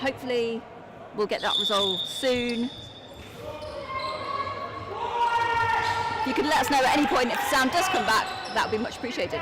hopefully we'll get that resolved soon. If you could let us know at any point if the sound does come back, that would be much appreciated.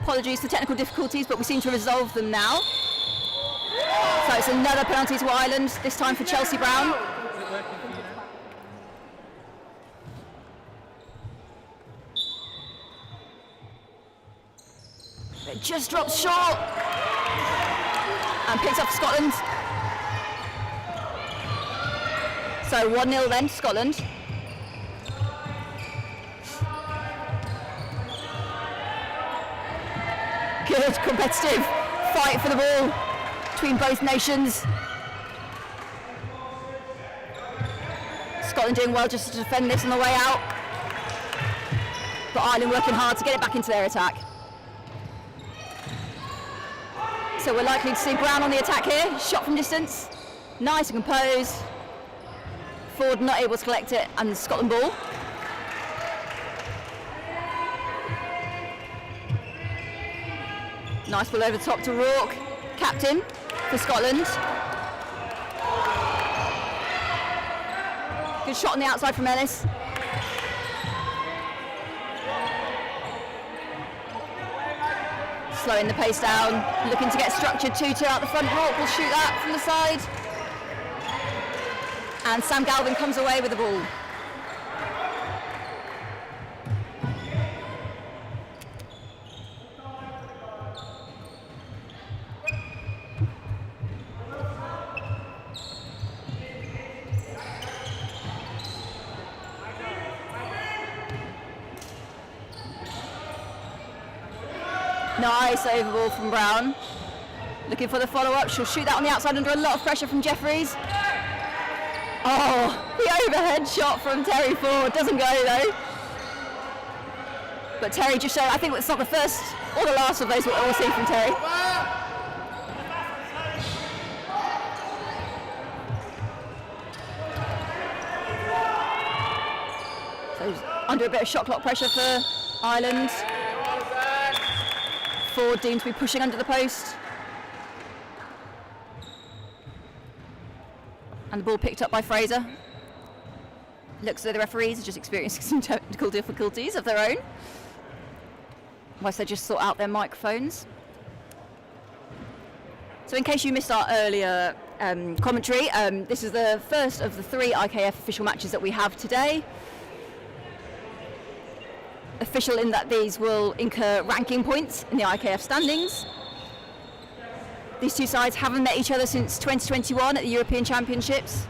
Apologies for technical difficulties, but we seem to resolve them now. So it's another penalty to Ireland, this time for Chelsea Brown. It just drops short and picks up for Scotland. So 1-0 then to Scotland. Good competitive fight for the ball between both nations. Scotland doing well just to defend this on the way out, but Ireland working hard to get it back into their attack. So we're likely to see Brown on the attack here, shot from distance, nice and composed. Ford not able to collect it, and the Scotland ball. Nice ball over the top to Rourke, captain for Scotland. Good shot on the outside from Ellis. Slowing the pace down, looking to get structured 2-2 out the front. Rourke will shoot that from the side. And Sam Galvin comes away with the ball. Nice over ball from Brown. Looking for the follow-up. She'll shoot that on the outside under a lot of pressure from Jeffries. Oh, the overhead shot from Terry Ford. Doesn't go though. But Terry just showed, I think it's not the first or the last of those we'll see from Terry. So under a bit of shot clock pressure for Ireland. Ford deemed to be pushing under the post. And the ball picked up by Fraser. Looks as though the referees are just experiencing some technical difficulties of their own, whilst they just sort out their microphones. So in case you missed our earlier commentary, this is the first of the 3 IKF official matches that we have today. Official in that these will incur ranking points in the IKF standings. These two sides haven't met each other since 2021 at the European Championships,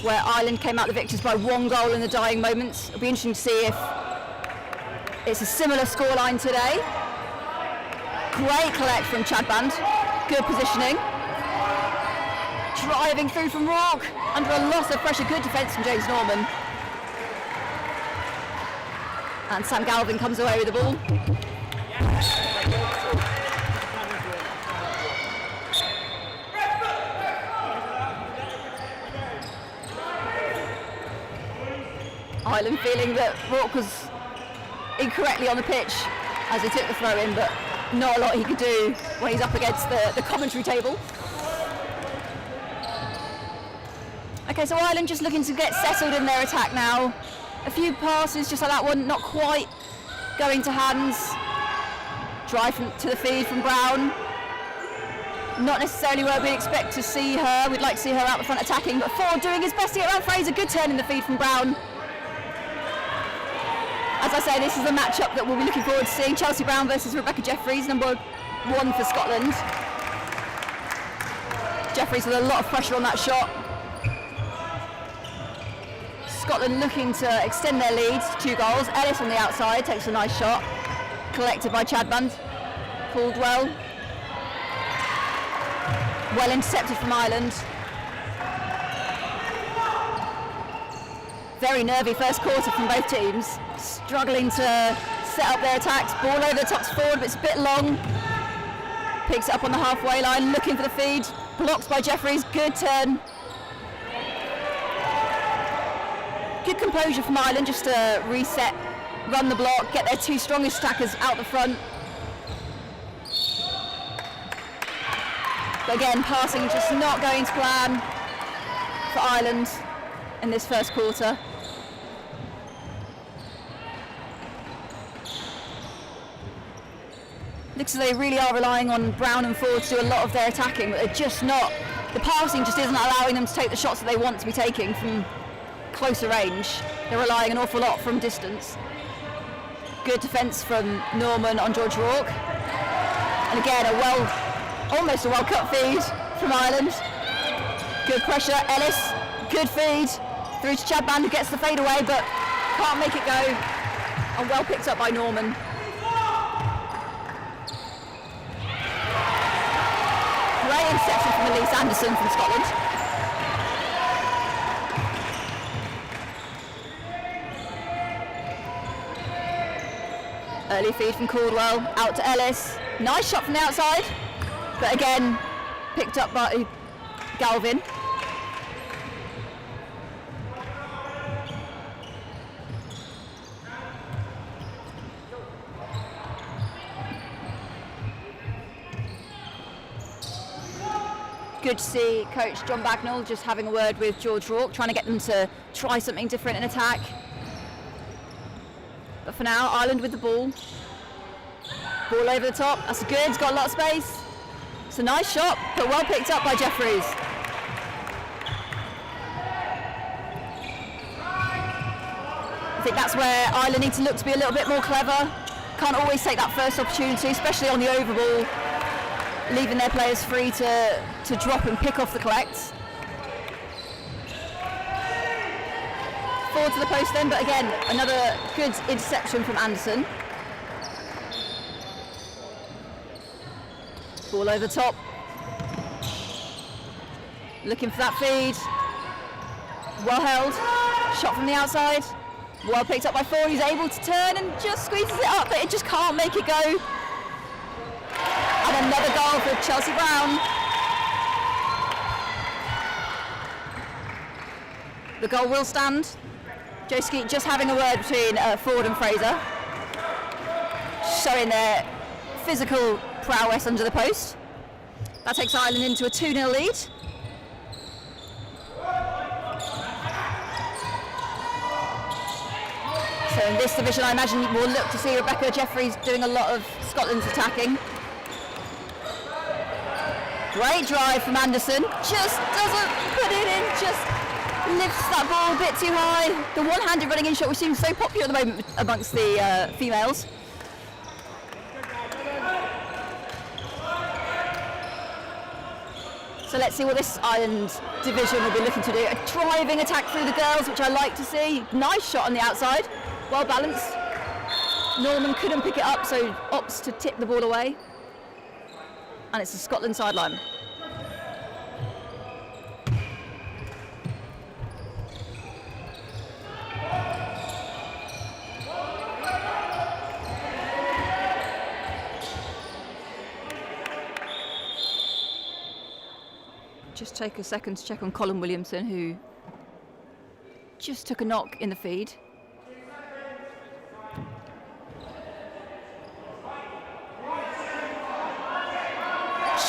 where Ireland came out the victors by 1 goal in the dying moments. It'll be interesting to see if it's a similar scoreline today. Great collect from Chad Band, good positioning. Driving through from Rourke, under a lot of pressure, good defence from James Norman. And Sam Galvin comes away with the ball. Ireland feeling that Rourke was incorrectly on the pitch as he took the throw in, but not a lot he could do when he's up against the commentary table. Okay, so Ireland just looking to get settled in their attack now. A few passes just like that one, not quite going to hands. Drive to the feed from Brown. Not necessarily where we'd expect to see her. We'd like to see her out the front attacking, but Ford doing his best to get around Fraser. Good turn in the feed from Brown. As I say, this is a matchup that we'll be looking forward to seeing. Chelsea Brown versus Rebecca Jeffries, number 1 for Scotland. Jeffries with a lot of pressure on that shot. Scotland looking to extend their lead to 2 goals. Ellis on the outside takes a nice shot, collected by Chadband. Pulled well. Well intercepted from Ireland. Very nervy first quarter from both teams, struggling to set up their attacks. Ball over the tops forward, but it's a bit long. Picks it up on the halfway line, looking for the feed. Blocked by Jeffries, good turn. Good composure from Ireland just to reset, run the block, get their two strongest attackers out the front. But again, passing just not going to plan for Ireland in this first quarter. Looks as though they really are relying on Brown and Ford to do a lot of their attacking, but they're just not. The passing just isn't allowing them to take the shots that they want to be taking from closer range. They're relying an awful lot from distance. Good defence from Norman on George Rourke. And again, almost a well-cut feed from Ireland. Good pressure, Ellis, good feed. Through to Chad Band, who gets the fade away, but can't make it go. And well picked up by Norman. Great interception from Elise Anderson from Scotland. Early feed from Caldwell, out to Ellis. Nice shot from the outside, but again, picked up by Galvin. Good to see Coach John Bagnall just having a word with George Rourke, trying to get them to try something different in attack. But for now, Ireland with the ball. Ball over the top, that's good, it's got a lot of space. It's a nice shot, but well picked up by Jeffries. I think that's where Ireland need to look to be a little bit more clever. Can't always take that first opportunity, especially on the over ball, leaving their players free to drop and pick off the collects. Forward to the post then, but again, another good interception from Anderson. Ball over the top. Looking for that feed. Well held. Shot from the outside. Well picked up by Ford. He's able to turn and just squeezes it up, but it just can't make it go. And another goal for Chelsea Brown. The goal will stand. Joe Skeet just having a word between Ford and Fraser, showing their physical prowess under the post. That takes Ireland into a 2-0 lead. So in this division, I imagine we'll look to see Rebecca Jeffries doing a lot of Scotland's attacking. Great drive from Anderson, just doesn't put it in, just lifts that ball a bit too high. The one-handed running in shot, which seems so popular at the moment amongst the females. So let's see what this Ireland division will be looking to do. A driving attack through the girls, which I like to see. Nice shot on the outside, well balanced. Norman couldn't pick it up, so opts to tip the ball away. And it's the Scotland sideline. Just take a second to check on Colin Williamson, who just took a knock in the feed.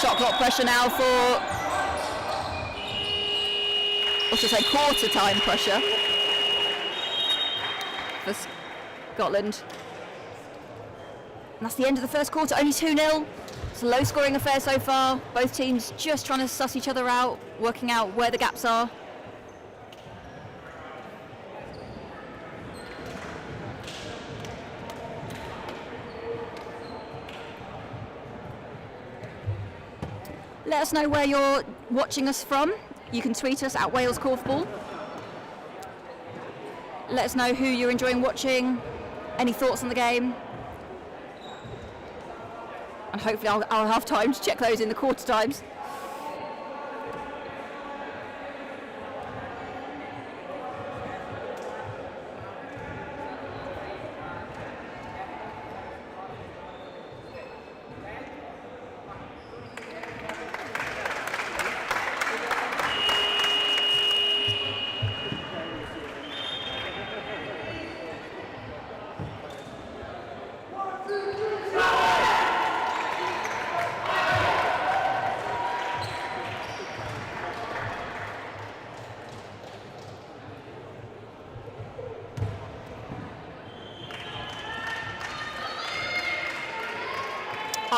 Shot clock pressure now for, or should I say quarter time pressure for Scotland. And that's the end of the first quarter, only 2-0. It's a low scoring affair so far. Both teams just trying to suss each other out, working out where the gaps are. Let us know where you're watching us from. You can tweet us at Wales Korfball. Let us know who you're enjoying watching, any thoughts on the game. And hopefully I'll have time to check those in the quarter times.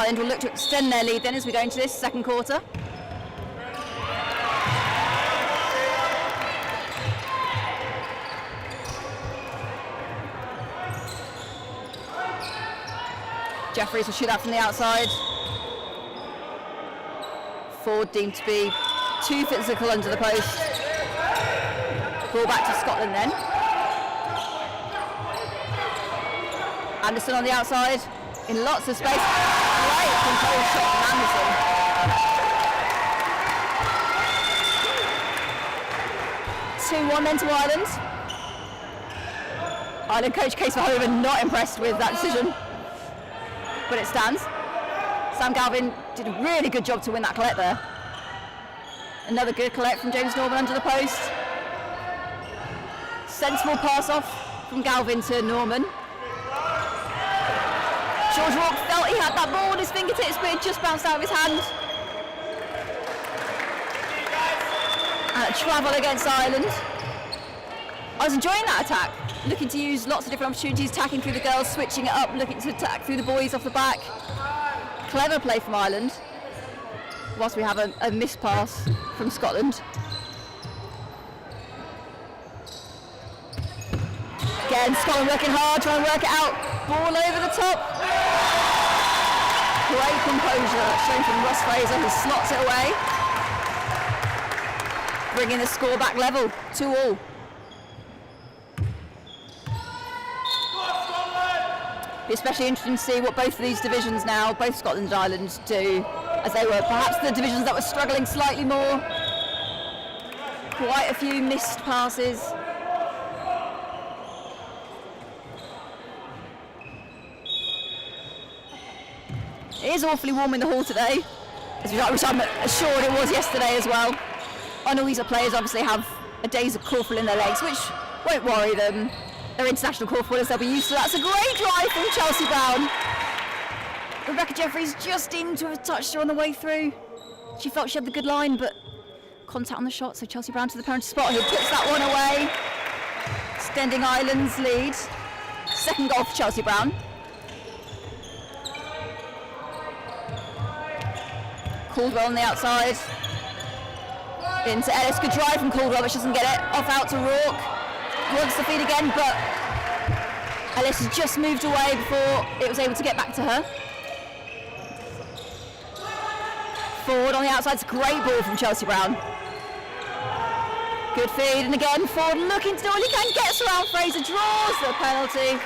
Ireland will look to extend their lead then as we go into this second quarter. Jeffries will shoot that from the outside. Ford deemed to be too physical under the post. Ball back to Scotland then. Anderson on the outside, in lots of space. Great control shot from Anderson. Two-1 then to Ireland. Ireland coach Case Verhoeven not impressed with that decision, but it stands. Sam Galvin did a really good job to win that collect there. Another good collect from James Norman under the post. Sensible pass off from Galvin to Norman. George Rourke felt he had that ball on his fingertips, but it just bounced out of his hand. And a travel against Ireland. I was enjoying that attack, looking to use lots of different opportunities, attacking through the girls, switching it up, looking to attack through the boys off the back. Clever play from Ireland, whilst we have a missed pass from Scotland. Again, Scotland working hard, trying to work it out. Ball over the top. Great composure shown from Ross Fraser, who slots it away. Bringing the score back level, 2-2. Be especially interesting to see what both of these divisions now, both Scotland and Ireland, do, as they were perhaps the divisions that were struggling slightly more. Quite a few missed passes. It is awfully warm in the hall today, which I'm assured it was yesterday as well. I know these players obviously have a day's of korfball in their legs, which won't worry them. They're international korfballers, they'll be used to that. It's a great drive from Chelsea Brown. Rebecca Jeffries just into a touch on the way through. She felt she had the good line, but contact on the shot, so Chelsea Brown to the penalty spot, who puts that one away, extending Ireland's lead. Second goal for Chelsea Brown. Caldwell on the outside. Into Ellis, good drive from Caldwell, but she doesn't get it. Off out to Rourke. Wants the feed again, but Ellis has just moved away before it was able to get back to her. Ford on the outside, it's a great ball from Chelsea Brown. Good feed, and again Ford looking to do all he can, gets around Fraser, draws the penalty.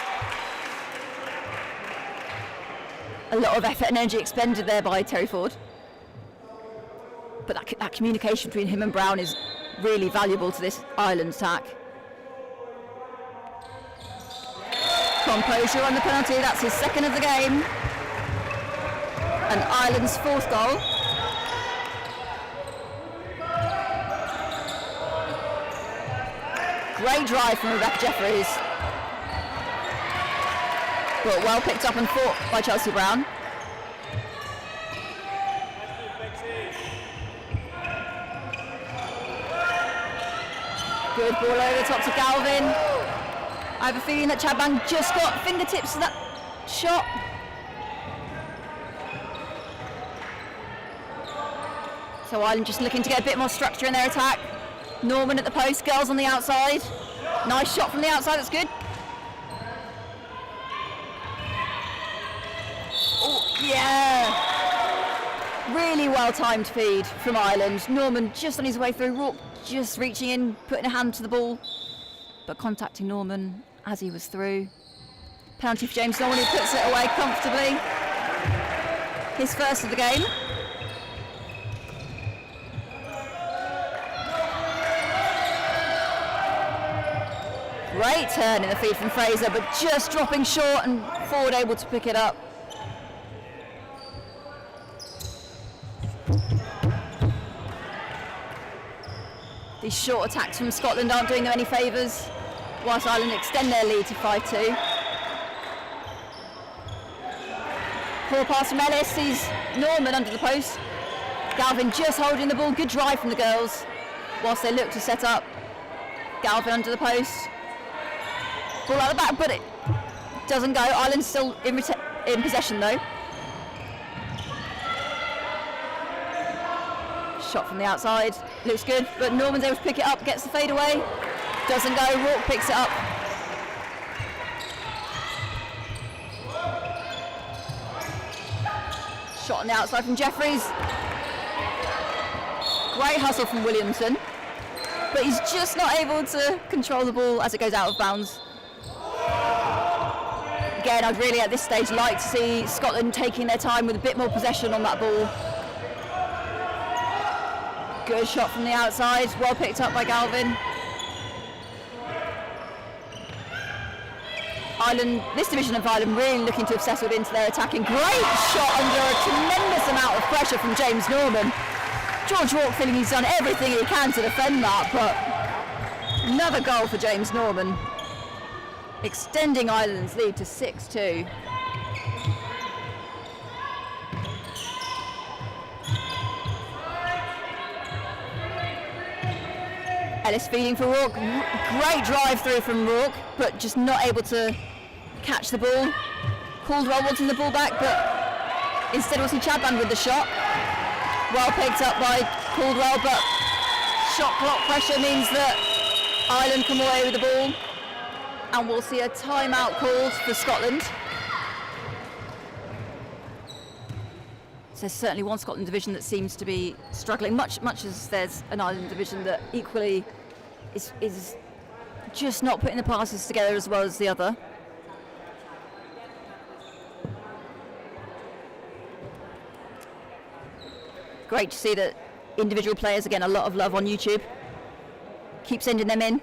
A lot of effort and energy expended there by Terry Ford. But that communication between him and Brown is really valuable to this Ireland attack. Composure on the penalty, that's his second of the game. And Ireland's fourth goal. Great drive from Rebecca Jeffries. But well picked up and fought by Chelsea Brown. Good ball over the top to Galvin. I have a feeling that Chad Bang just got fingertips to that shot. So Ireland just looking to get a bit more structure in their attack. Norman at the post, girls on the outside. Nice shot from the outside, that's good. Oh, yeah. Really well-timed feed from Ireland. Norman just on his way through, Rourke just reaching in, putting a hand to the ball, but contacting Norman as he was through. Penalty for James Norman, who puts it away comfortably. His first of the game. Great turn in the feed from Fraser, but just dropping short and Ford able to pick it up. These short attacks from Scotland aren't doing them any favours, whilst Ireland extend their lead to 5-2. Poor pass from Ellis, sees Norman under the post. Galvin just holding the ball, good drive from the girls, whilst they look to set up. Galvin under the post. Ball out the back, but it doesn't go. Ireland's still in possession though. shot from the outside. Looks good, but Norman's able to pick it up, gets the fade away. Doesn't go, Rourke picks it up. Shot on the outside from Jeffries. Great hustle from Williamson. But he's just not able to control the ball as it goes out of bounds. Again, I'd really at this stage like to see Scotland taking their time with a bit more possession on that ball. Good shot from the outside, well picked up by Galvin. Ireland, this division of Ireland really looking to have settled into their attacking. Great shot under a tremendous amount of pressure from James Norman. George Rourke feeling he's done everything he can to defend that, but another goal for James Norman, extending Ireland's lead to 6-2. Ellis feeding for Rourke. Great drive through from Rourke, but just not able to catch the ball. Caldwell wanting the ball back, but instead we'll see Chadband with the shot. Well picked up by Caldwell, but shot clock pressure means that Ireland come away with the ball, and we'll see a timeout called for Scotland. So there's certainly one Scotland division that seems to be struggling, much as there's an Ireland division that equally is just not putting the passes together as well as the other. Great to see that individual players, again, a lot of love on YouTube. Keep sending them in.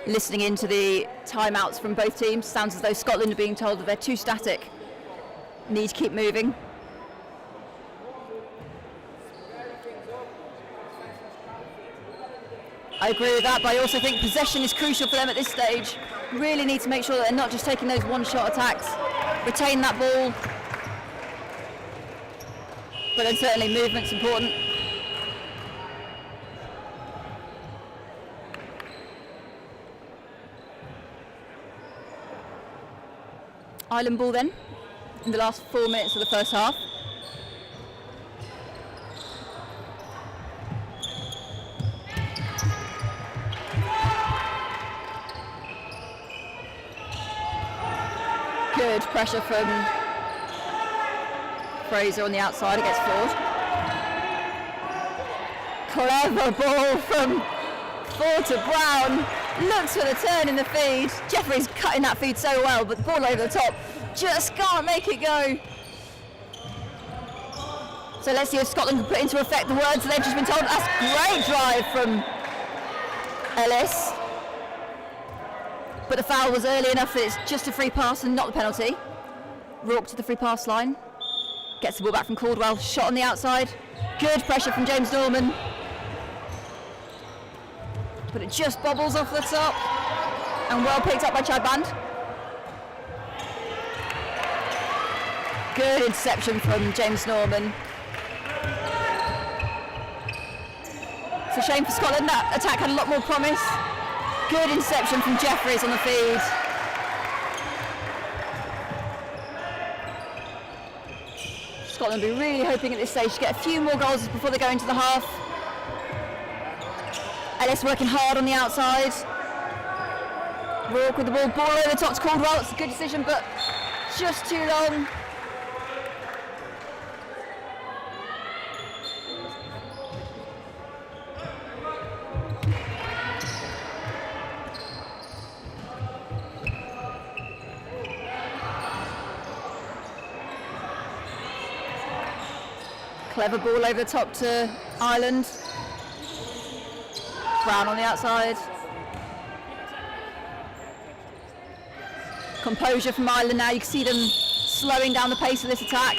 Listening into the timeouts from both teams, sounds as though Scotland are being told that they're too static, need to keep moving. I agree with that, but I also think possession is crucial for them at this stage. Really need to make sure that they're not just taking those one-shot attacks, retain that ball, but then certainly movement's important. Ireland ball then, in the last 4 minutes of the first half. Good pressure from Fraser on the outside against Ford. Clever ball from Ford to Brown. Looks for the turn in the feed. Jeffries cutting that feed so well, but the ball over the top just can't make it go. So let's see if Scotland can put into effect the words they've just been told. That's a great drive from Ellis. But the foul was early enough that it's just a free pass and not the penalty. Rourke to the free pass line. Gets the ball back from Caldwell. Shot on the outside. Good pressure from James Norman. But it just bobbles off the top. And well picked up by Chadband. Good interception from James Norman. It's a shame for Scotland. That attack had a lot more promise. Good interception from Jeffries on the feed. Scotland will be really hoping at this stage to get a few more goals before they go into the half. Ellis working hard on the outside. Rourke with the ball over the top to Caldwell. It's a good decision, but just too long. Clever ball over the top to Ireland. Brown on the outside. Composure from Ireland now. You can see them slowing down the pace of this attack.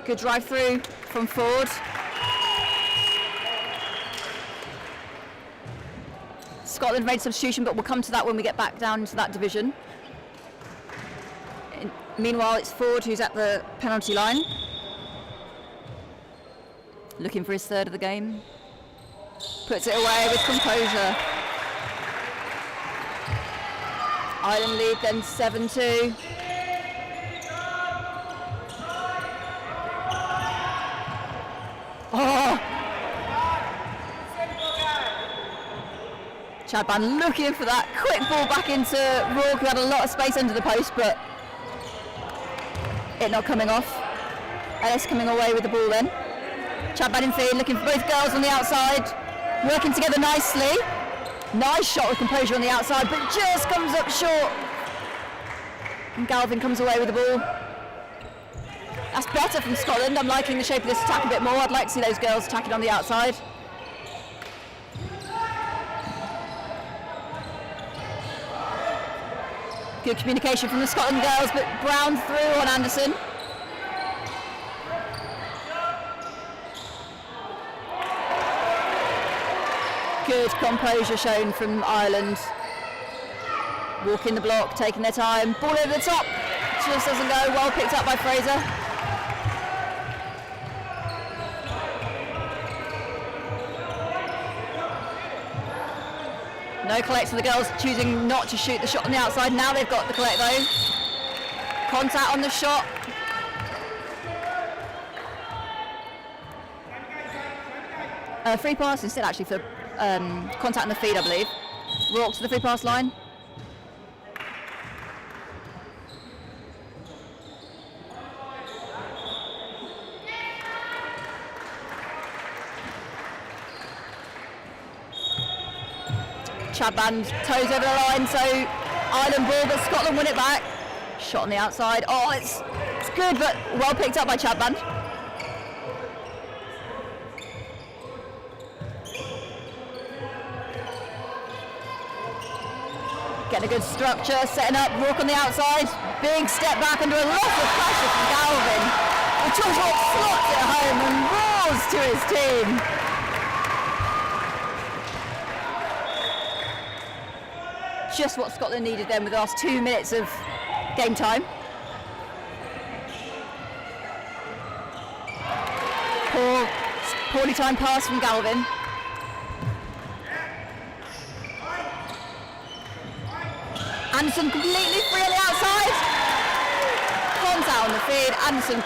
Good drive through from Ford. Scotland made a substitution, but we'll come to that when we get back down into that division. Meanwhile, it's Ford who's at the penalty line, looking for his third of the game. Puts it away with composure. Ireland lead then 7-2. Oh! Chadban looking for that quick ball back into Rourke, who had a lot of space under the post, but it not coming off. Ellis coming away with the ball then. Chadban in feed, looking for both girls on the outside, working together nicely. Nice shot with composure on the outside, but just comes up short. And Galvin comes away with the ball. That's better from Scotland. I'm liking the shape of this attack a bit more. I'd like to see those girls attacking on the outside. Good communication from the Scotland girls, but Brown through on Anderson. Good composure shown from Ireland. Walking the block, taking their time. Ball over the top. Just doesn't go. Well picked up by Fraser. No collect for the girls, choosing not to shoot the shot on the outside. Now they've got the collect though. Contact on the shot. Free pass instead actually for contact on the feed, I believe. Rourke to the free pass line. Chadban toes over the line, so Ireland ball, but Scotland win it back. Shot on the outside. Oh, it's good, but well picked up by Chadban. Getting a good structure, setting up, Rourke on the outside. Big step back under a lot of pressure from Galvin. The Chalk slots it home and roars to his team. Just what Scotland needed then with the last 2 minutes of game time. Poorly timed pass from Galvin. Anderson completely free on the outside. Contact on the feed. Anderson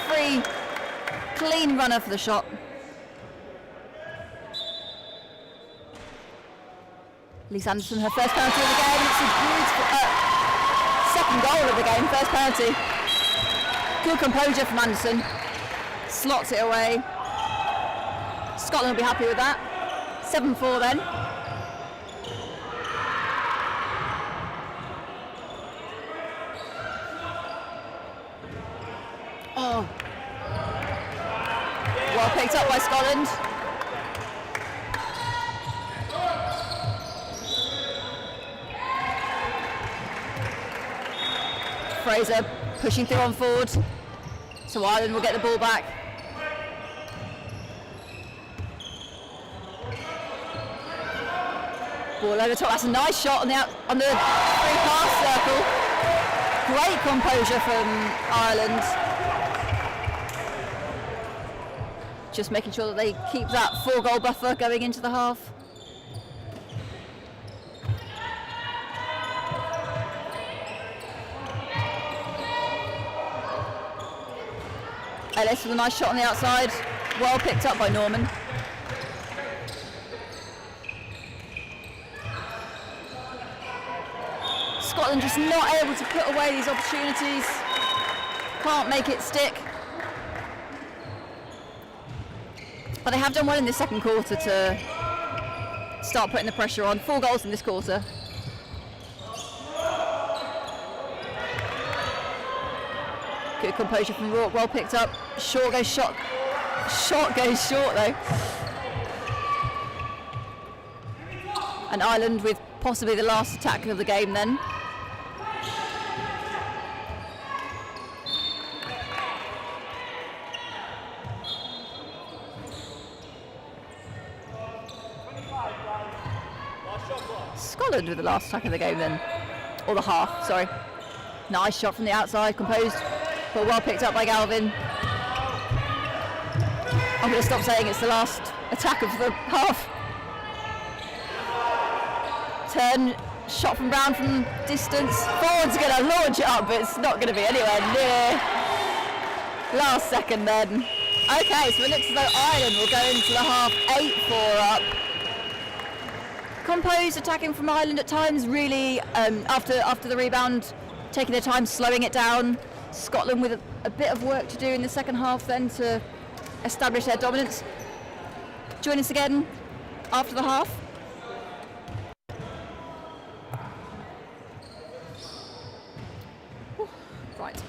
free, clean runner for the shot. Lisa Anderson, her first penalty of the game. It's a beautiful second goal of the game, first penalty. Good composure from Anderson. Slots it away. Scotland will be happy with that. 7-4 then. Oh. Well picked up by Scotland. Fraser pushing through on forward, so Ireland will get the ball back. Ball over top. That's a nice shot on the free pass circle. Great composure from Ireland. Just making sure that they keep that 4-goal buffer going into the half. Ellis with a nice shot on the outside, well picked up by Norman. Scotland just not able to put away these opportunities, can't make it stick. But they have done well in this second quarter to start putting the pressure on. 4 goals in this quarter. Good composure from Rourke, well picked up. Short goes shot. Shot goes short though. And Ireland with possibly the last attack of the game then. Scotland with the last attack of the game then. Or the half, sorry. Nice shot from the outside, composed. But well picked up by Galvin. I'm going to stop saying it's the last attack of the half. Turn shot from Brown from distance. Ford's going to launch it up, but it's not going to be anywhere near. Last second then. Okay, so it looks as though Ireland will go into the half 8-4 up. Composed attacking from Ireland at times, really after the rebound, taking their time, slowing it down. Scotland with a bit of work to do in the second half then to establish their dominance. Join us again after the half. Right.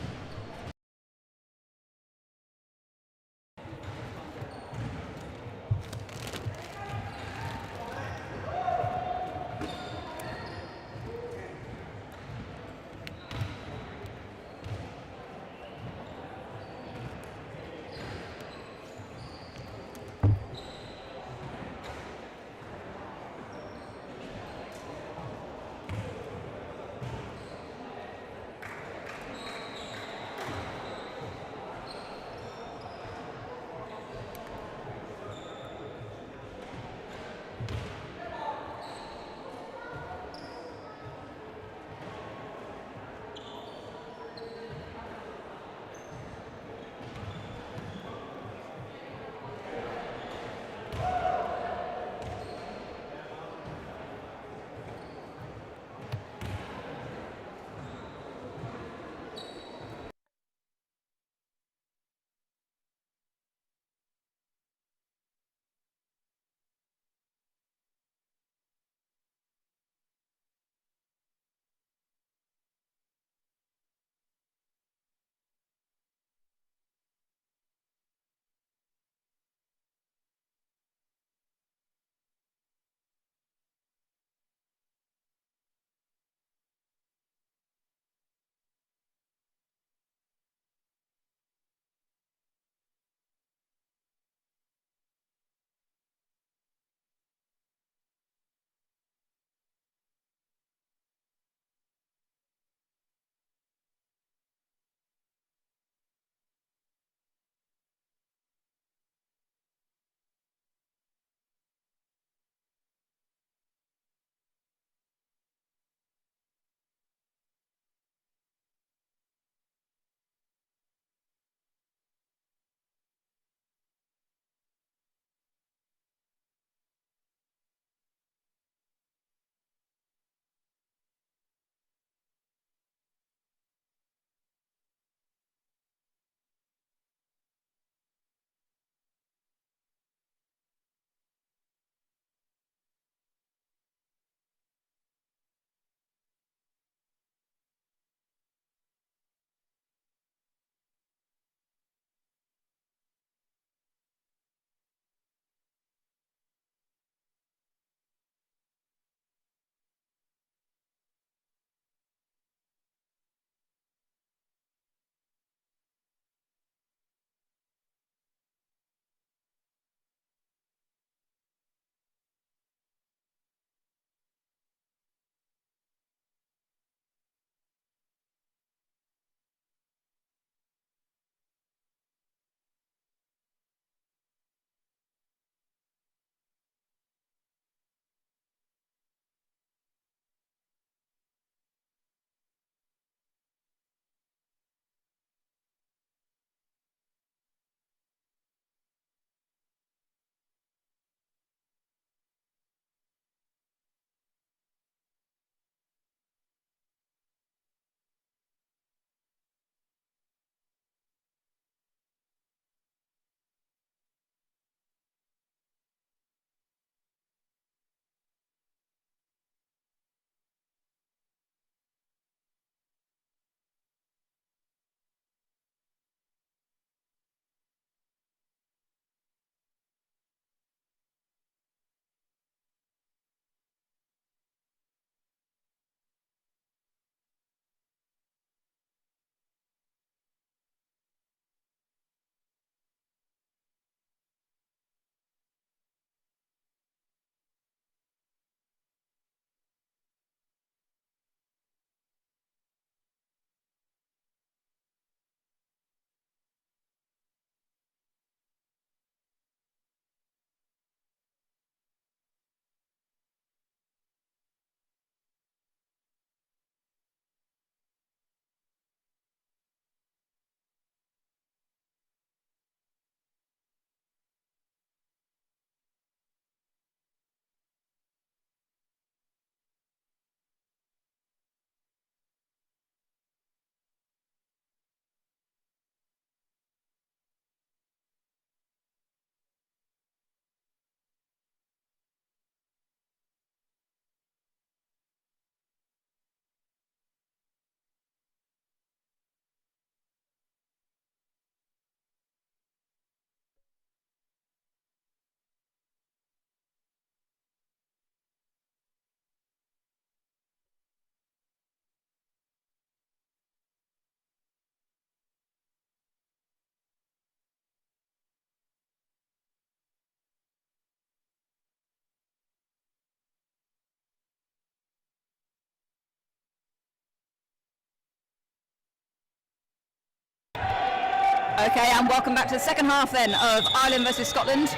Okay, and welcome back to the second half then of Ireland versus Scotland.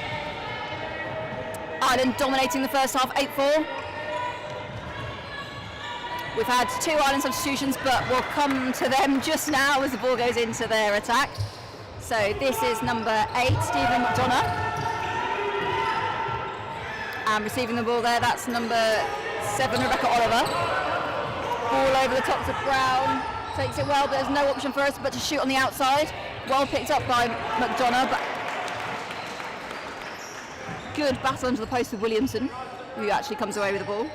Ireland dominating the first half, 8-4. We've had 2 Ireland substitutions, but we'll come to them just now as the ball goes into their attack. So this is number 8, Stephen McDonough. And receiving the ball there, that's number 7, Rebecca Oliver. Ball over the top to Brown. Takes it well, but there's no option for us but to shoot on the outside. Well picked up by McDonough, but good battle into the post with Williamson, who actually comes away with the ball.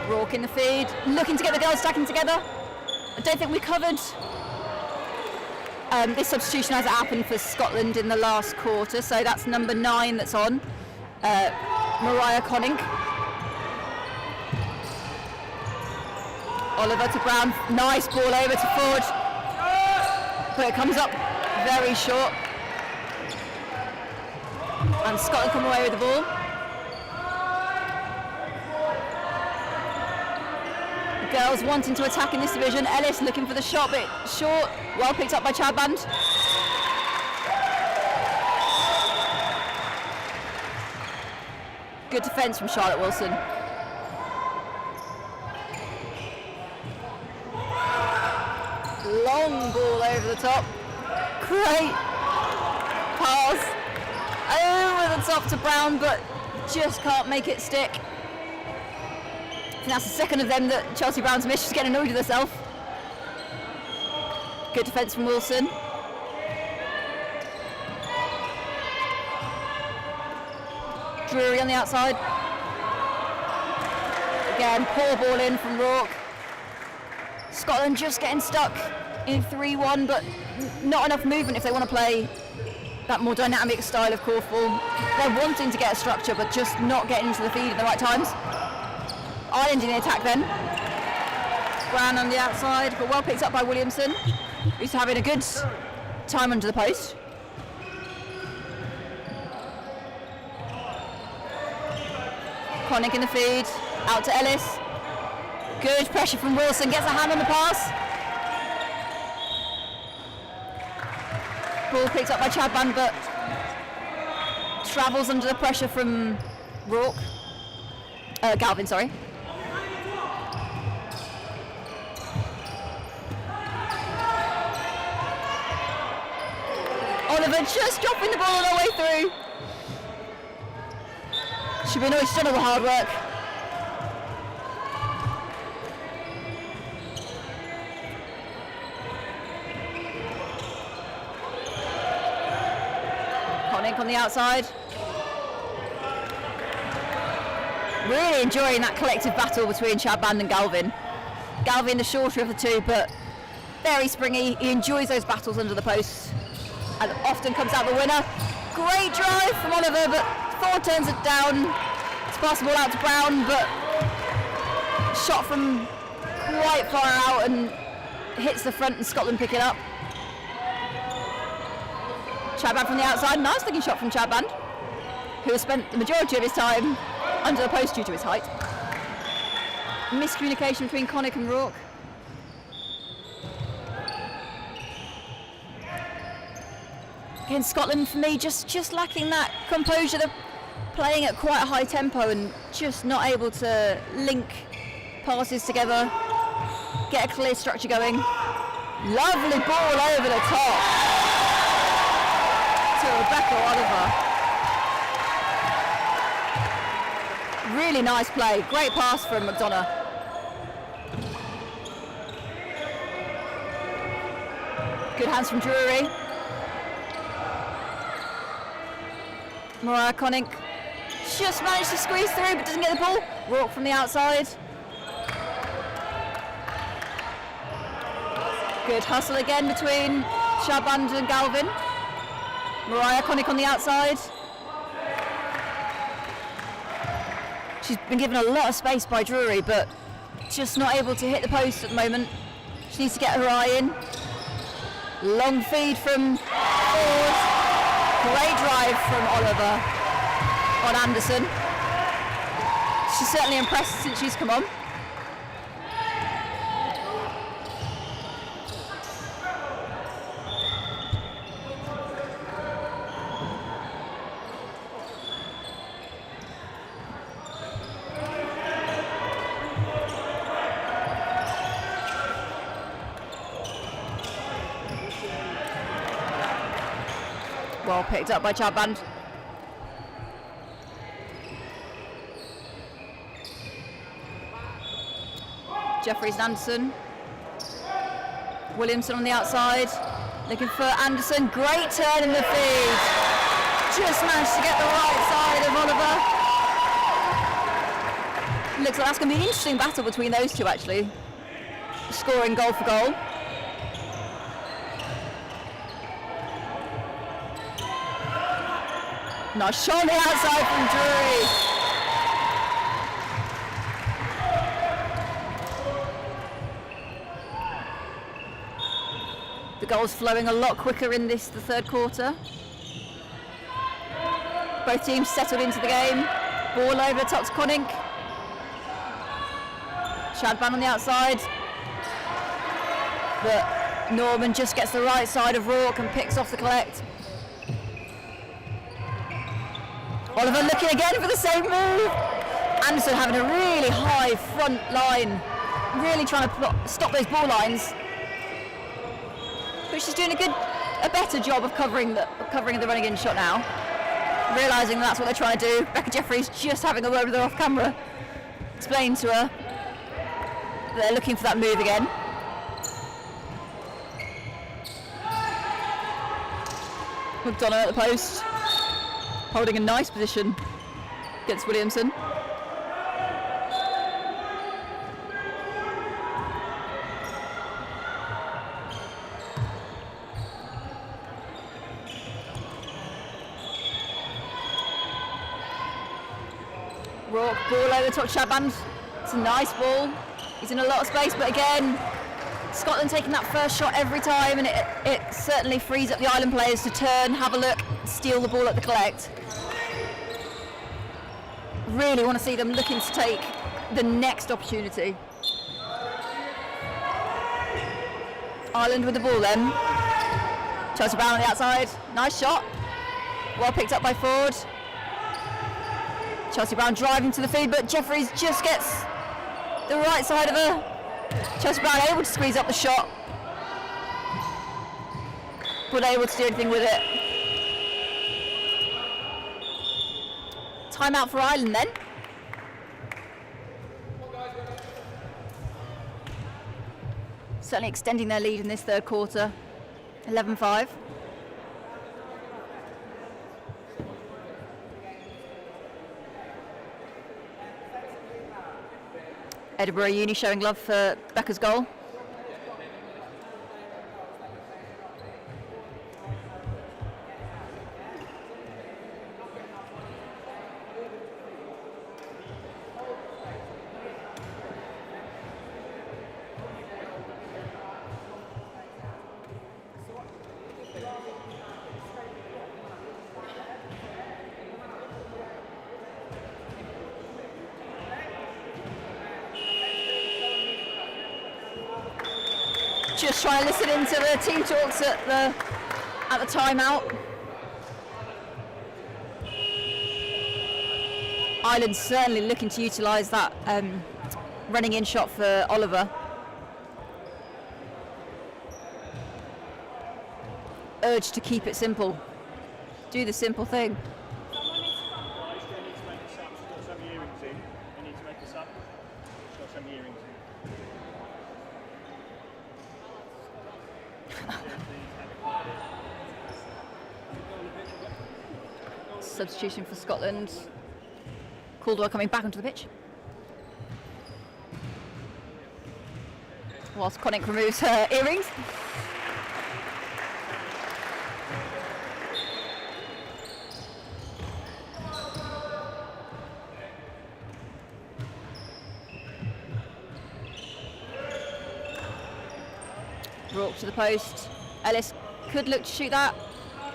Rourke in the feed, looking to get the girls stacking together. I don't think we covered this substitution as it happened for Scotland in the last quarter, so that's number 9 that's on, Mariah Conning. Oliver to Brown, nice ball over to Ford, but it comes up very short, and Scotland come away with the ball. Girls wanting to attack in this division. Ellis looking for the shot, but short. Well picked up by Chad Band. Good defence from Charlotte Wilson. Long ball over the top. Great pass over the top to Brown, but just can't make it stick. And that's the second of them that Chelsea Brown's missed. She's getting annoyed with herself. Good defence from Wilson. Drury on the outside. Again, poor ball in from Rourke. Scotland just getting stuck in 3-1, but not enough movement if they want to play that more dynamic style of korfball. They're wanting to get a structure, but just not getting into the feed at the right times. Ireland in the attack then. Brown on the outside, but well picked up by Williamson, who's having a good time under the post. Connick in the feed, out to Ellis. Good pressure from Wilson, gets a hand on the pass. Ball picked up by Chad Band, but travels under the pressure from Rourke. Galvin, sorry. Oliver just dropping the ball all the way through. She'll be annoyed, she's done all the hard work. Connick on the outside. Really enjoying that collective battle between Chad Band and Galvin. Galvin the shorter of the two, but very springy. He enjoys those battles under the post and often comes out the winner. Great drive from Oliver, but Ford turns it down. It's passed the ball out to Brown, but shot from quite far out and hits the front and Scotland pick it up. Chad Band from the outside, nice looking shot from Chad Band, who has spent the majority of his time under the post due to his height. Miscommunication between Connick and Rourke. Again, Scotland for me just lacking that composure. They're playing at quite a high tempo and just not able to link passes together, get a clear structure going. Lovely ball over the top to Rebecca Oliver. Really nice play, great pass from McDonough. Good hands from Drury. Mariah Connick just managed to squeeze through but doesn't get the ball. Rourke from the outside. Good hustle again between Chad Band and Galvin. Mariah Connick on the outside. She's been given a lot of space by Drury, but just not able to hit the post at the moment. She needs to get her eye in. Long feed from Ford. Great drive from Oliver. on Anderson. She's certainly impressed since she's come on. Well picked up by Chadband. Jeffries and Anderson. Williamson on the outside, looking for Anderson. Great turn in the feed. Just managed to get the right side of Oliver. Looks like that's going to be an interesting battle between those two, actually. Scoring goal for goal. Nice shot on the outside from Drury. The goal's flowing a lot quicker in the third quarter. Both teams settled into the game. Ball over the top to Conning. Chadban on the outside. But Norman just gets the right side of Rourke and picks off the collect. Oliver looking again for the same move. Anderson having a really high front line, really trying to stop those ball lines. But she's doing a better job of covering the running in shot now. Realising that's what they're trying to do. Becca Jeffries just having a word with her off camera, explaining to her they're looking for that move again. McDonough at the post, holding a nice position against Williamson. Rourke, ball over the top Chadband. It's a nice ball. He's in a lot of space, but again, Scotland taking that first shot every time, and it certainly frees up the Ireland players to turn, have a look, steal the ball at the collect. Really want to see them looking to take the next opportunity. Ireland with the ball then. Chelsea Brown on the outside. Nice shot. Well picked up by Ford. Chelsea Brown driving to the feed, but Jeffries just gets the right side of her. Chelsea Brown able to squeeze up the shot, but able to do anything with it. Timeout for Ireland then. Certainly extending their lead in this third quarter. 11-5. Edinburgh Uni showing love for Becca's goal. Just trying to listen into the team talks at the timeout. Ireland certainly looking to utilise that running in shot for Oliver. Urge to keep it simple. Do the simple thing. Substitution for Scotland. Caldwell coming back onto the pitch. Whilst Connick removes her earrings. Rourke to the post. Ellis could look to shoot that,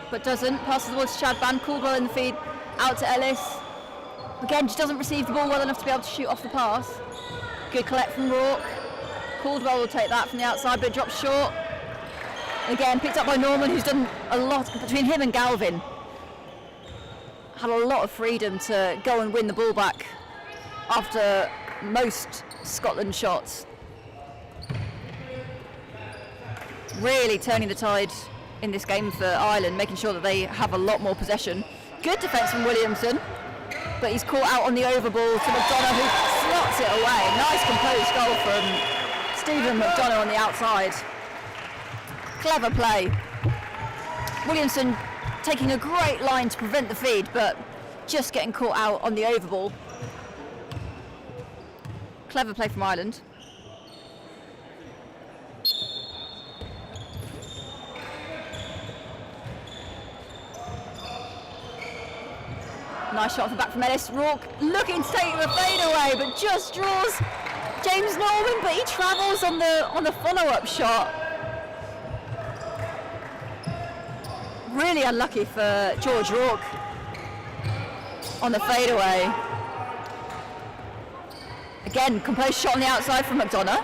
but doesn't. Passes the ball to Chadband. Caldwell in the feed, out to Ellis. Again, just doesn't receive the ball well enough to be able to shoot off the pass. Good collect from Rourke. Caldwell will take that from the outside, but it drops short. Again, picked up by Norman, who's done a lot between him and Galvin. Had a lot of freedom to go and win the ball back after most Scotland shots. Really turning the tide in this game for Ireland, making sure that they have a lot more possession. Good defence from Williamson, but he's caught out on the over ball to McDonough, who slots it away. Nice composed goal from Stephen McDonough on the outside. Clever play. Williamson taking a great line to prevent the feed, but just getting caught out on the over ball. Clever play from Ireland. Nice shot off the back from Ellis. Rourke looking to take the fade away, but just draws James Norman, but he travels on the follow-up shot. Really unlucky for George Rourke on the fadeaway. Again, composed shot on the outside from McDonough.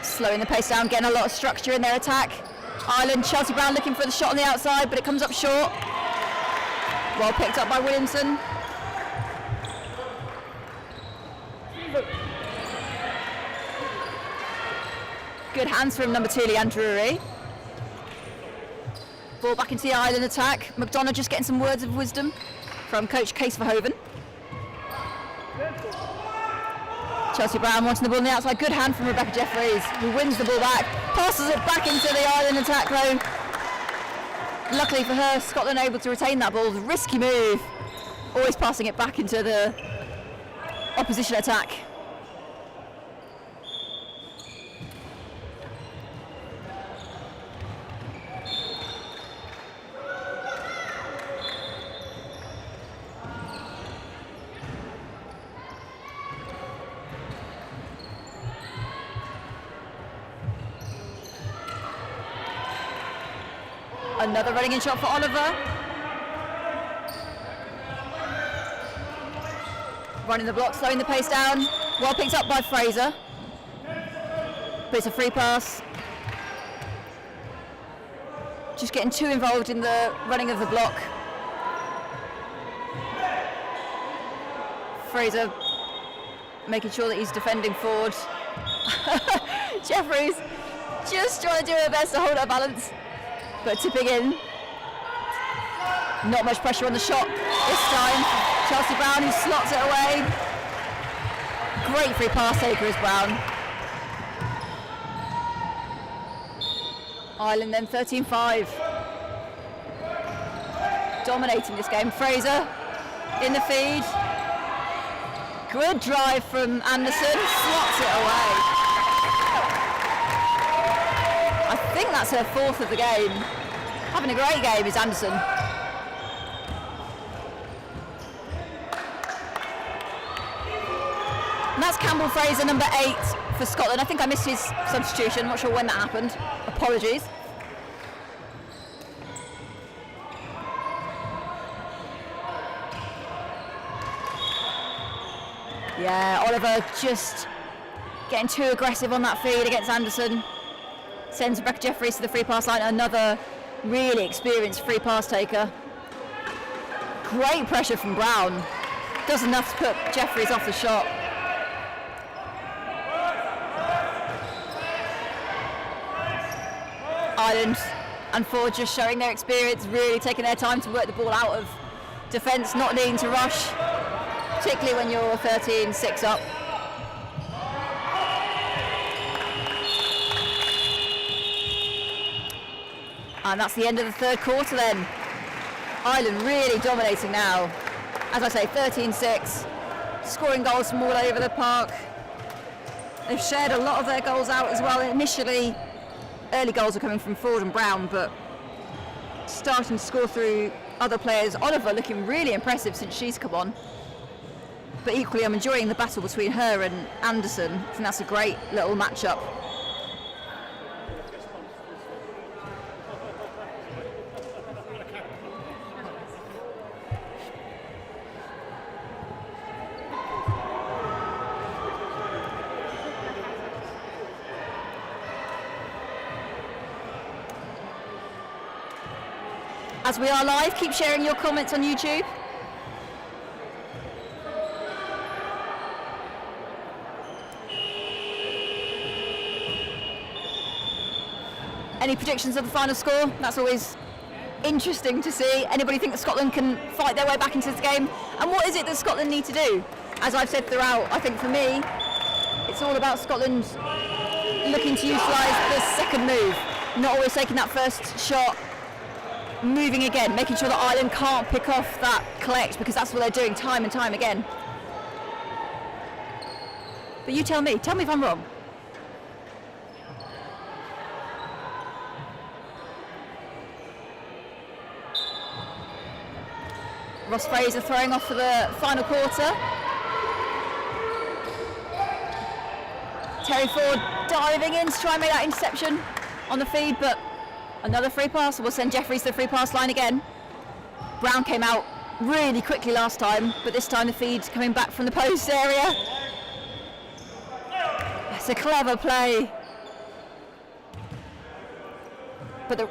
Slowing the pace down, getting a lot of structure in their attack. Ireland, Chelsea Brown looking for the shot on the outside, but it comes up short. Well picked up by Williamson. Good hands from number 2, Leanne Drury. Ball back into the Ireland attack. McDonough just getting some words of wisdom from coach Case Verhoeven. Chelsea Brown wanting the ball on the outside. Good hand from Rebecca Jeffries, who wins the ball back. Passes it back into the Ireland attack though. Luckily for her, Scotland able to retain that ball. Risky move. Always passing it back into the opposition attack. Another running in shot for Oliver. Running the block, slowing the pace down. Well picked up by Fraser. But it's a free pass. Just getting too involved in the running of the block. Fraser making sure that he's defending forward. Jeffries just trying to do her best to hold her balance. But tipping in. Not much pressure on the shot this time. Chelsea Brown, who slots it away. Great free pass taker is Brown. Ireland then 13-5. Dominating this game. Fraser in the feed. Good drive from Anderson. Slots it away. I think that's her 4th of the game. Having a great game is Anderson. And that's Campbell Fraser, number 8 for Scotland. I think I missed his substitution. Not sure when that happened. Apologies. Yeah, Oliver just getting too aggressive on that feed against Anderson. Sends Rebecca Jeffries to the free pass line, another really experienced free pass taker. Great pressure from Brown. Does enough to put Jeffries off the shot. Ireland and Ford just showing their experience, really taking their time to work the ball out of defence, not needing to rush, particularly when you're 13-6 up. And that's the end of the third quarter then. Ireland really dominating now. As I say, 13-6, scoring goals from all over the park. They've shared a lot of their goals out as well. Initially, early goals are coming from Ford and Brown, but starting to score through other players. Oliver looking really impressive since she's come on. But equally, I'm enjoying the battle between her and Anderson. I think that's a great little matchup. as we are live. Keep sharing your comments on YouTube. Any predictions of the final score? That's always interesting to see. Anybody think that Scotland can fight their way back into this game? And what is it that Scotland need to do? As I've said throughout, I think for me, it's all about Scotland looking to utilise the second move, not always taking that first shot, moving again, making sure that Ireland can't pick off that collect, because that's what they're doing time and time again. But you tell me if I'm wrong. Ross Fraser throwing off for the final quarter. Terry Ford diving in to try and make that interception on the feed, but another free pass. We'll send Jeffries to the free pass line again. Brown came out really quickly last time, but this time the feed coming back from the post area. It's a clever play. But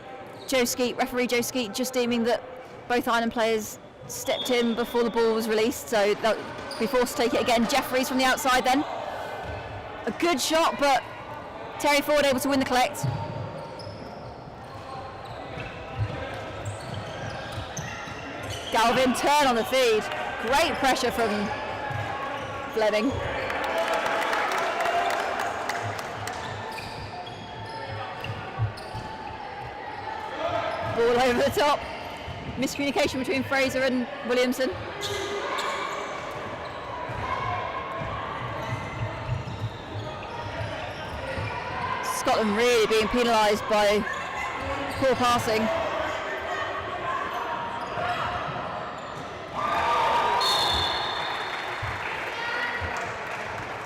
referee Joe Skeet just deeming that both Ireland players stepped in before the ball was released, so they'll be forced to take it again. Jeffries from the outside then. A good shot, but Terry Ford able to win the collect. Galvin turn on the feed. Great pressure from Fleming. Ball over the top. Miscommunication between Fraser and Williamson. Scotland really being penalised by poor passing.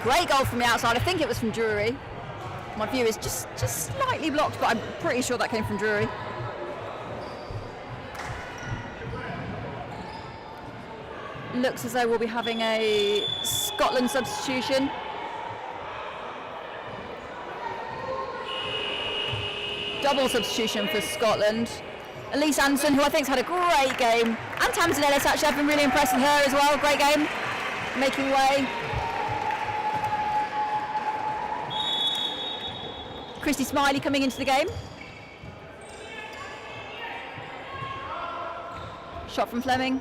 Great goal from the outside. I think it was from Drury. My view is just slightly blocked, but I'm pretty sure that came from Drury. Looks as though we'll be having a Scotland substitution. Double substitution for Scotland. Elise Anderson, who I think's had a great game, and Tamsin Ellis, actually, I've been really impressed with her as well. Great game, making way. Christy Smiley coming into the game. Shot from Fleming.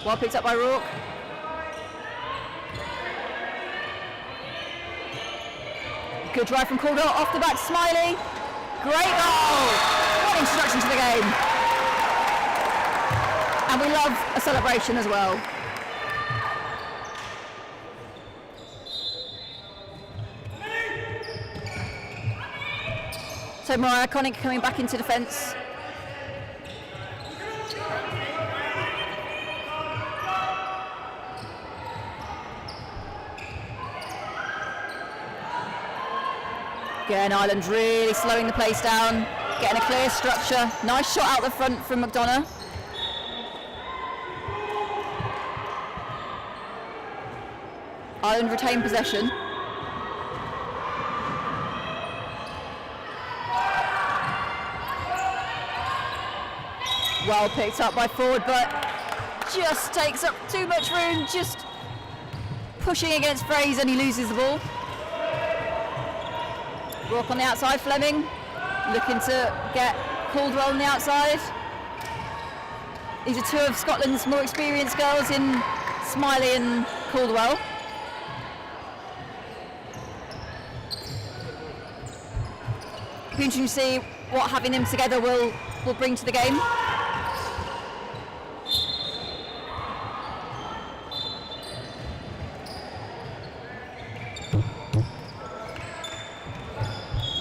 Well picked up by Rourke. Good drive from Caldwell, off the back to Smiley. Great goal! What introduction to the game. And we love a celebration as well. So Mariah Connick coming back into defence. Again, Ireland really slowing the place down, getting a clear structure. Nice shot out the front from McDonough. Ireland retain possession. Well picked up by Ford, but just takes up too much room, just pushing against Fraser, and he loses the ball. Rourke on the outside, Fleming looking to get Caldwell on the outside. These are two of Scotland's more experienced girls in Smiley and Caldwell. Be interesting to see what having them together will bring to the game.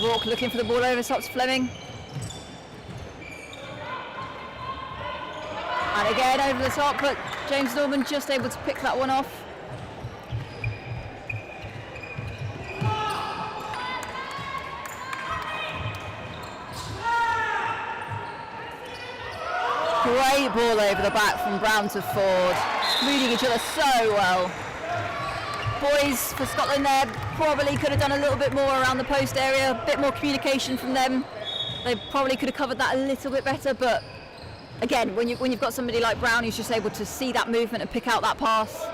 Rourke looking for the ball over, stops Fleming. And again over the top, but James Norman just able to pick that one off. Great ball over the back from Brown to Ford, reading each other so well. Boys for Scotland there probably could have done a little bit more around the post area, a bit more communication from them. They probably could have covered that a little bit better, but again, when you've got somebody like Brown who's just able to see that movement and pick out that pass,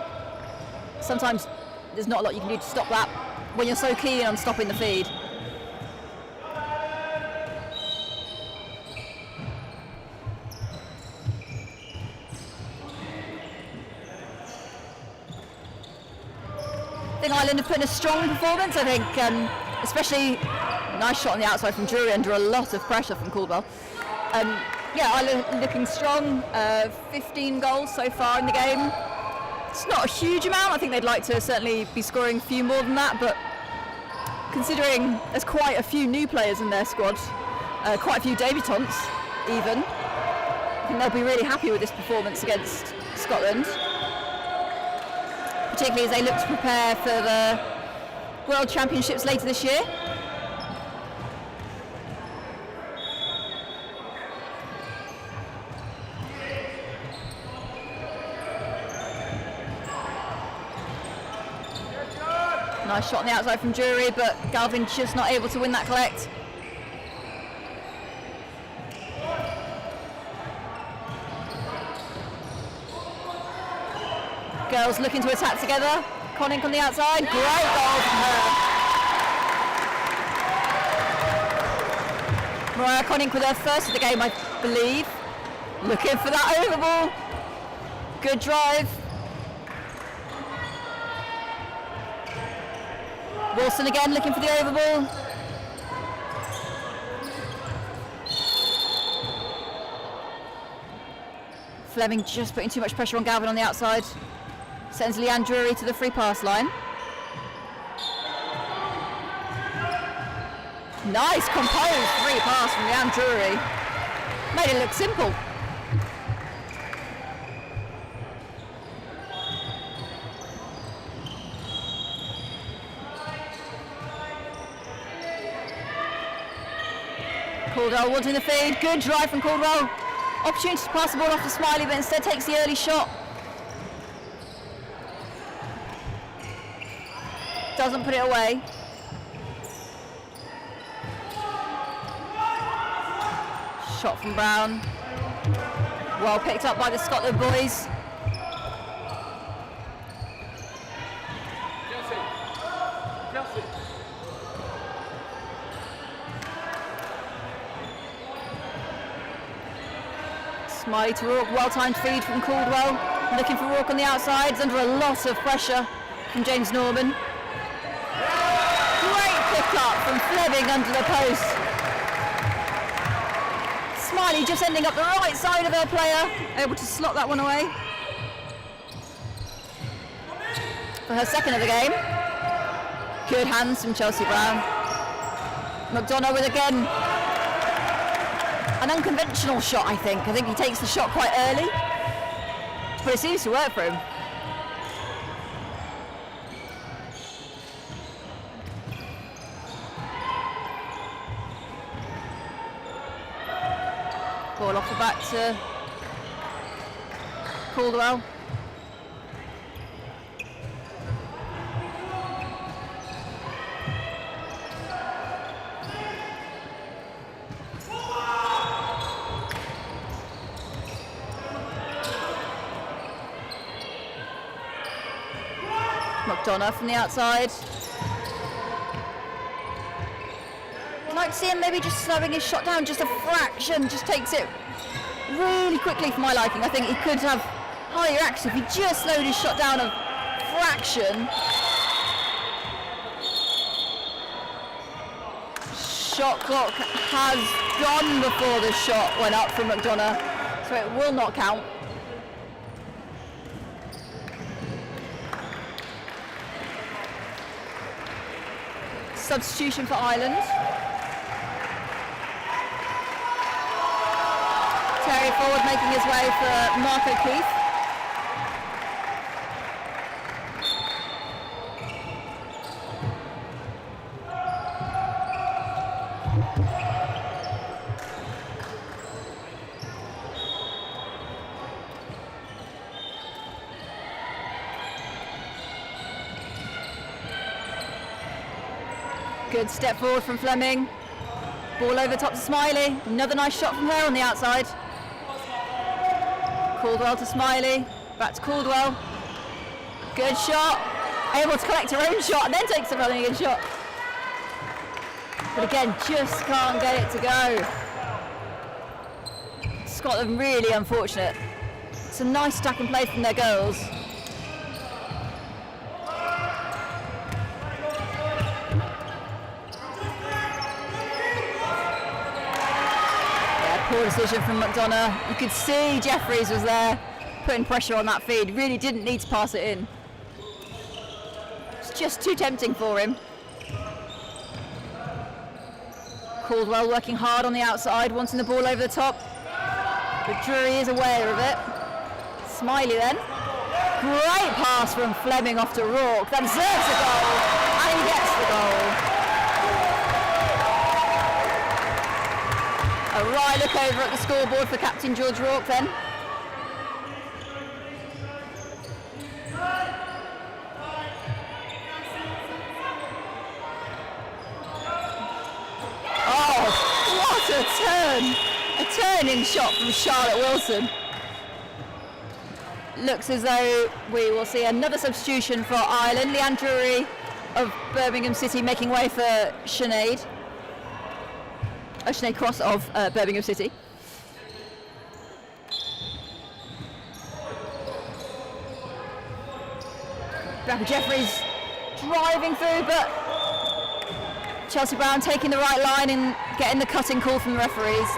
sometimes there's not a lot you can do to stop that when you're so keen on stopping the feed. I think Ireland have put in a strong performance. I think, especially nice shot on the outside from Drury under a lot of pressure from Caldwell. Yeah, Ireland looking strong. 15 goals so far in the game. It's not a huge amount. I think they'd like to certainly be scoring a few more than that, but considering there's quite a few new players in their squad, quite a few debutants even, I think they'll be really happy with this performance against Scotland, particularly as they look to prepare for the World Championships later this year. Nice shot on the outside from Drury, but Galvin just not able to win that collect. Girls looking to attack together. Connick on the outside. Great goal from her. Mariah Connick with her first of the game, I believe. Looking for that over ball. Good drive. Wilson again looking for the over ball. Fleming just putting too much pressure on Galvin on the outside. Sends Leanne Drury to the free pass line. Nice composed free pass from Leanne Drury. Made it look simple. Caldwell wanting the feed, good drive from Caldwell. Opportunity to pass the ball off to Smiley, but instead takes the early shot. Doesn't put it away. Shot from Brown. Well picked up by the Scotland boys. Smiley to Rourke, well-timed feed from Caldwell. Looking for Rourke on the outsides, under a lot of pressure from James Norman. Great pick-up from Fleming under the post. Smiley just ending up the right side of her player, able to slot that one away. For her second of the game. Good hands from Chelsea Brown. McDonough with again an unconventional shot, I think. I think he takes the shot quite early, but it seems to work for him. Ball off the back to Caldwell. McDonough from the outside. I'd like to see him maybe just slowing his shot down just a fraction, just takes it really quickly for my liking. I think he could have higher accuracy if he just slowed his shot down a fraction. Shot clock has gone before the shot went up from McDonough, so it will not count. Substitution for Ireland. Terry forward making his way for Mark O'Keefe. Good step forward from Fleming. Ball over top to Smiley. Another nice shot from her on the outside. Caldwell to Smiley, back to Caldwell. Good shot, able to collect her own shot and then takes a running in shot. But again, just can't get it to go. Scotland really unfortunate. It's a nice attack and play from their girls. Yeah, poor decision from McDonough. You could see Jeffries was there putting pressure on that feed. Really didn't need to pass it in. It's just too tempting for him. Caldwell working hard on the outside, wanting the ball over the top. But Drury is aware of it. Smiley then. Great pass from Fleming off to Rourke. That deserves a goal, and he gets the goal. A right look over at the scoreboard for captain George Rourke then. A turning shot from Charlotte Wilson. Looks as though we will see another substitution for Ireland. Leanne Drury of Birmingham City making way for Sinead. Sinead Cross of Birmingham City. Rebecca Jeffries driving through, but Chelsea Brown taking the right line and getting the cutting call from the referees.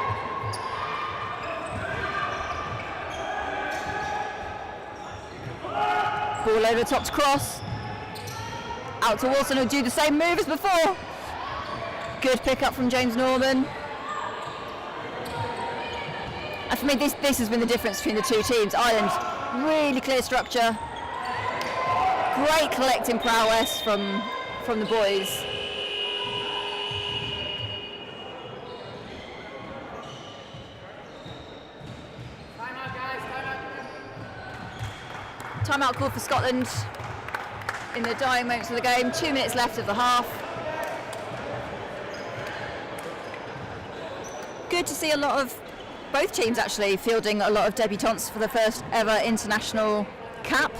Ball over the top to Cross. Out to Wilson, who'll do the same move as before. Good pick up from James Norman. And for me, this has been the difference between the two teams. Ireland, really clear structure. Great collecting prowess from the boys. Timeout called for Scotland in the dying moments of the game. 2 minutes left of the half. Good to see a lot of both teams actually fielding a lot of debutantes for the first ever international cap.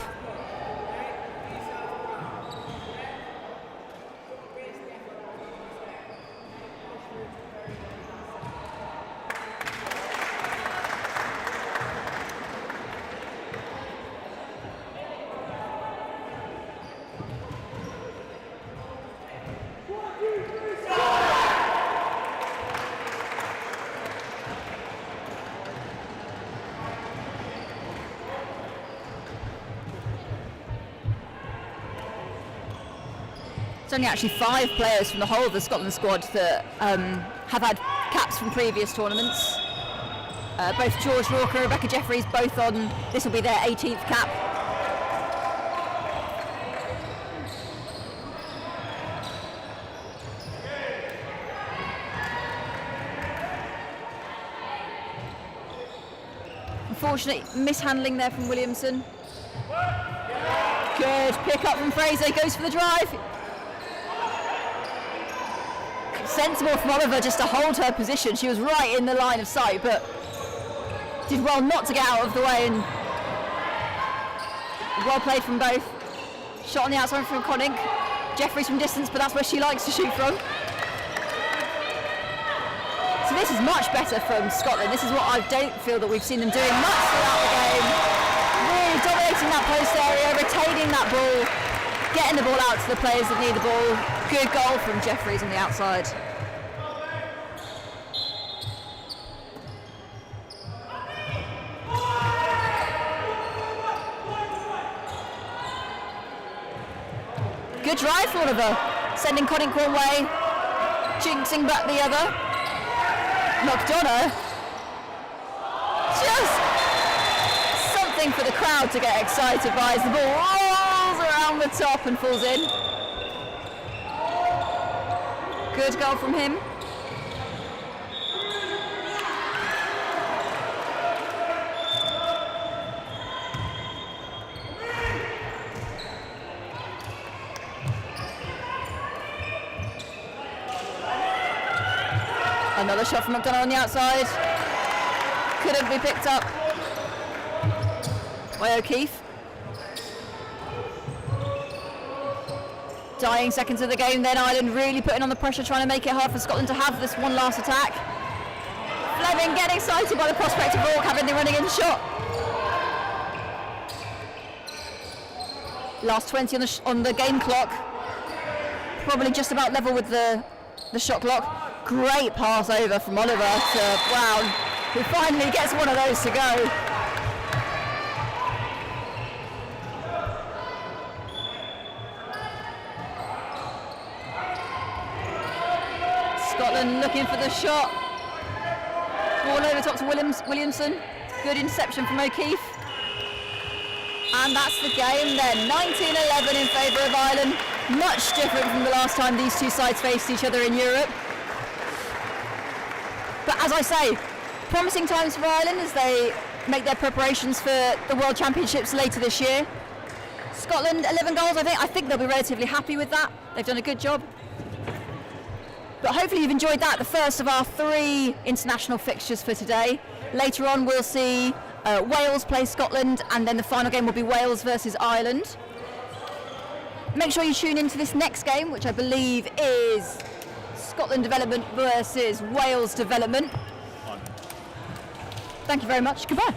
It's only actually 5 players from the whole of the Scotland squad that have had caps from previous tournaments. Both George Rourke and Rebecca Jeffries both on, this will be their 18th cap. Unfortunate mishandling there from Williamson. Good pick up from Fraser, goes for the drive. Sensible from Oliver just to hold her position. She was right in the line of sight, but did well not to get out of the way, and well played from both. Shot on the outside from Connick. Jeffries from distance, but that's where she likes to shoot from. So this is much better from Scotland. This is what I don't feel that we've seen them doing much throughout the game. Really dominating that post area, retaining that ball, getting the ball out to the players that need the ball. Good goal from Jeffries on the outside. Good drive for Oliver, sending Connick one way, jinxing back the other. McDonough, just something for the crowd to get excited by as the ball rolls around the top and falls in. Good goal from him. Another shot from McDonough on the outside. Couldn't be picked up. by O'Keefe. Dying seconds of the game then, Ireland really putting on the pressure, trying to make it hard for Scotland to have this one last attack. Fleming getting excited by the prospect of Rourke having the running in shot. Last 20 on the game clock. Probably just about level with the shot clock. Great pass over from Oliver to Brown, who finally gets one of those to go. Scotland looking for the shot. Ball over top to Williamson. Good interception from O'Keefe. And that's the game then. 19-11 in favour of Ireland. Much different from the last time these two sides faced each other in Europe. But as I say, promising times for Ireland as they make their preparations for the World Championships later this year. Scotland, 11 goals, I think they'll be relatively happy with that. They've done a good job. But hopefully you've enjoyed that, the first of our 3 international fixtures for today. Later on we'll see Wales play Scotland, and then the final game will be Wales versus Ireland. Make sure you tune into this next game, which I believe is Scotland Development versus Wales Development. Thank you very much. Goodbye.